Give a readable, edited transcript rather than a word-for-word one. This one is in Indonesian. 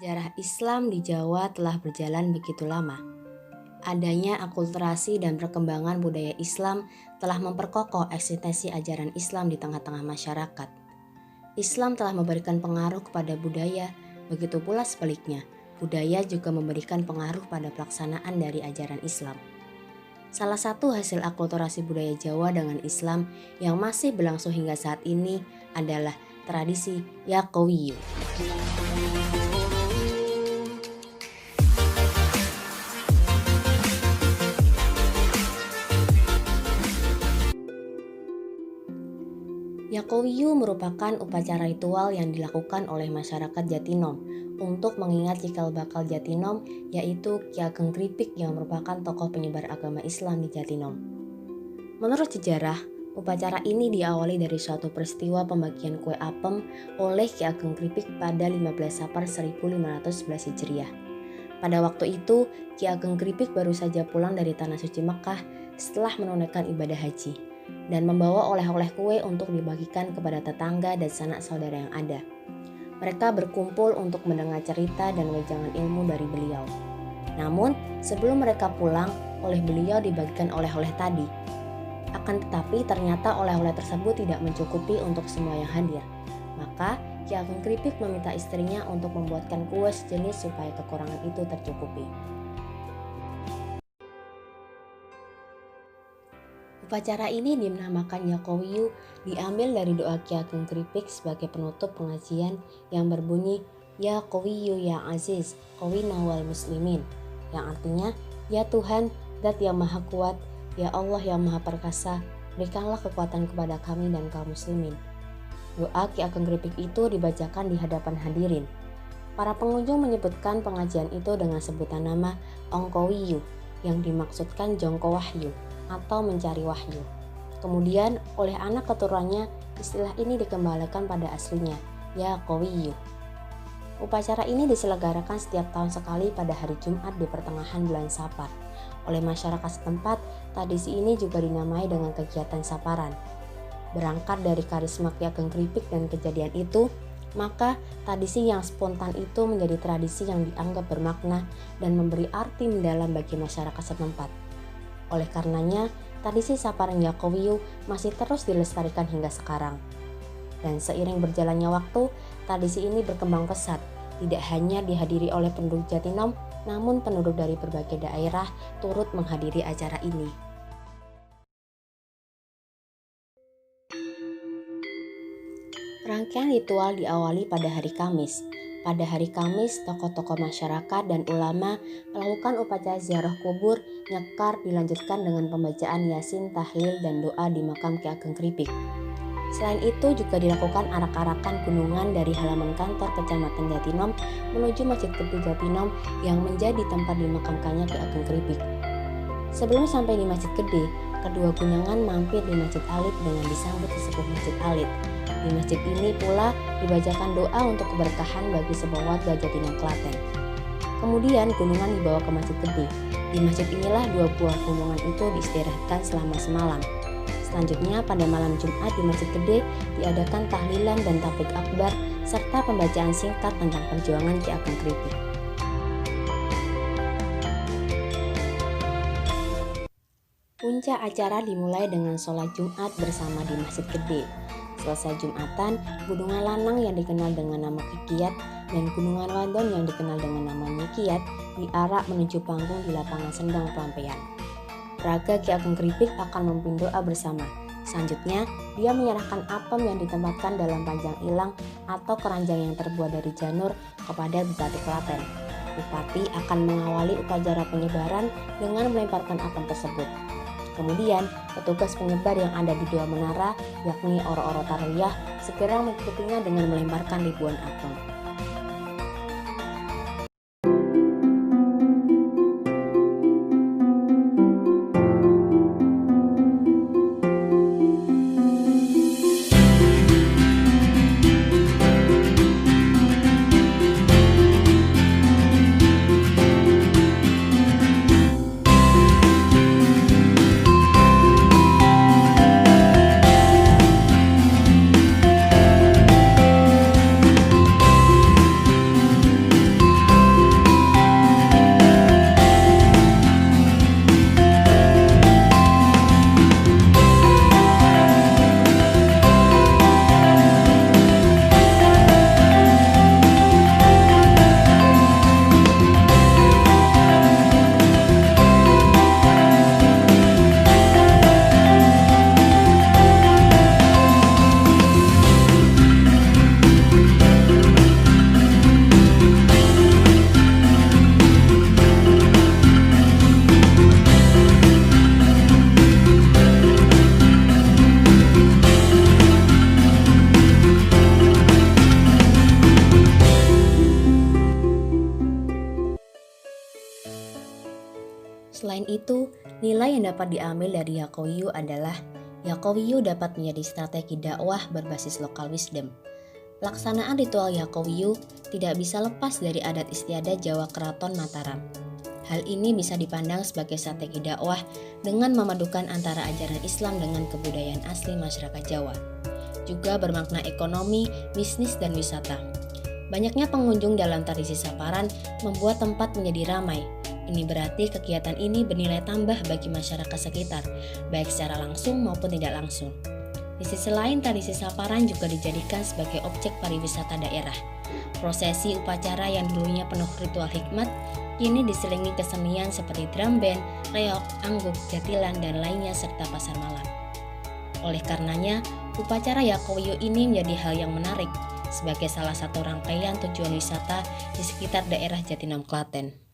Sejarah Islam di Jawa telah berjalan begitu lama. Adanya akulturasi dan perkembangan budaya Islam telah memperkokoh eksistensi ajaran Islam di tengah-tengah masyarakat. Islam telah memberikan pengaruh kepada budaya, begitu pula sebaliknya, budaya juga memberikan pengaruh pada pelaksanaan dari ajaran Islam. Salah satu hasil akulturasi budaya Jawa dengan Islam yang masih berlangsung hingga saat ini adalah tradisi Yaqowiyu. Yaqowiyu merupakan upacara ritual yang dilakukan oleh masyarakat Jatinom untuk mengingat cikal bakal Jatinom, yaitu Ki Ageng Kripik yang merupakan tokoh penyebar agama Islam di Jatinom. Menurut sejarah, upacara ini diawali dari suatu peristiwa pembagian kue apem oleh Ki Ageng Kripik pada 15 Safar 1511 Hijriah. Pada waktu itu, Ki Ageng Kripik baru saja pulang dari Tanah Suci Mekah setelah menunaikan ibadah haji dan membawa oleh-oleh kue untuk dibagikan kepada tetangga dan sanak saudara yang ada. Mereka berkumpul untuk mendengar cerita dan wejangan ilmu dari beliau. Namun, sebelum mereka pulang, oleh beliau dibagikan oleh-oleh tadi. Akan tetapi ternyata oleh-oleh tersebut tidak mencukupi untuk semua yang hadir. Maka, Ki Ageng Kripik meminta istrinya untuk membuatkan kue sejenis supaya kekurangan itu tercukupi. Upacara ini dinamakan Yaqowiyu, diambil dari doa Ki Ageng Kripik sebagai penutup pengajian yang berbunyi Ya Qawiyu Ya Aziz, Qawina wal Muslimin, yang artinya Ya Tuhan, Zat yang Maha Kuat, Ya Allah yang Maha Perkasa, berikanlah kekuatan kepada kami dan kaum muslimin. Doa Ki Ageng Kripik itu dibacakan di hadapan hadirin. Para pengunjung menyebutkan pengajian itu dengan sebutan nama Ongkowiyu, yang dimaksudkan jongko wahyu atau mencari wahyu. Kemudian oleh anak keturunannya istilah ini dikembalikan pada aslinya, Yaqowiyu. Upacara ini diselenggarakan setiap tahun sekali pada hari Jumat di pertengahan bulan Safar. Oleh masyarakat setempat, tradisi ini juga dinamai dengan kegiatan saparan. Berangkat dari karisma Ki Ageng Kripik dan kejadian itu, maka tradisi yang spontan itu menjadi tradisi yang dianggap bermakna dan memberi arti mendalam bagi masyarakat setempat. Oleh karenanya, tradisi saparan Yaqowiyu masih terus dilestarikan hingga sekarang. Dan seiring berjalannya waktu, tradisi ini berkembang pesat, tidak hanya dihadiri oleh penduduk Jatinom, namun penduduk dari berbagai daerah turut menghadiri acara ini. Rangkaian ritual diawali pada hari Kamis. Pada hari Kamis, tokoh-tokoh masyarakat dan ulama melakukan upacara ziarah kubur, nyekar dilanjutkan dengan pembacaan Yasin, tahlil, dan doa di makam Ki Ageng Kripik. Selain itu juga dilakukan arak-arakan gunungan dari halaman kantor Kecamatan Jatinom menuju Masjid Gede Jatinom yang menjadi tempat dimakamkannya Ki Ageng Kripik. Sebelum sampai di Masjid Gede, kedua gunungan mampir di Masjid Alit dengan disambut sesepuh Masjid Alit. Di masjid ini pula dibacakan doa untuk keberkahan bagi sebuah warga Jatinom Klaten. Kemudian gunungan dibawa ke Masjid Gede. Di masjid inilah dua buah gunungan itu diistirahatkan selama semalam. Selanjutnya pada malam Jumat di Masjid Gede diadakan tahlilan dan tablik akbar serta pembacaan singkat tentang perjuangan Ki Ageng Kripik. Puncak acara dimulai dengan sholat Jumat bersama di Masjid Gede. Selesai Jumatan, Gunungan Lanang yang dikenal dengan nama Kikiat dan Gunungan Wadon yang dikenal dengan nama Nyikiat diarak menuju panggung di lapangan Sendang Pelampian. Raga Ki Ageng Kripik akan memimpin doa bersama. Selanjutnya, dia menyerahkan apem yang ditempatkan dalam panjang ilang atau keranjang yang terbuat dari janur kepada Bupati Klaten. Bupati akan mengawali upacara penyebaran dengan melemparkan apem tersebut. Kemudian, petugas penyebar yang ada di dua menara, yakni Oro-Oro Tarwiyah, segera mengikutinya dengan melemparkan ribuan apem. Selain itu, nilai yang dapat diambil dari Yakowiyu adalah Yakowiyu dapat menjadi strategi dakwah berbasis lokal wisdom. Pelaksanaan ritual Yakowiyu tidak bisa lepas dari adat istiadat Jawa Keraton Mataram. Hal ini bisa dipandang sebagai strategi dakwah dengan memadukan antara ajaran Islam dengan kebudayaan asli masyarakat Jawa. Juga bermakna ekonomi, bisnis, dan wisata. Banyaknya pengunjung dalam tradisi Saparan membuat tempat menjadi ramai. Ini berarti kegiatan ini bernilai tambah bagi masyarakat sekitar, baik secara langsung maupun tidak langsung. Di sisi lain, tradisi Saparan juga dijadikan sebagai objek pariwisata daerah. Prosesi upacara yang dulunya penuh ritual hikmat, kini diselingi kesenian seperti drum band, reog, angguk, jatilan, dan lainnya serta pasar malam. Oleh karenanya, upacara Yakowiyu ini menjadi hal yang menarik sebagai salah satu rangkaian tujuan wisata di sekitar daerah Jatinangor, Klaten.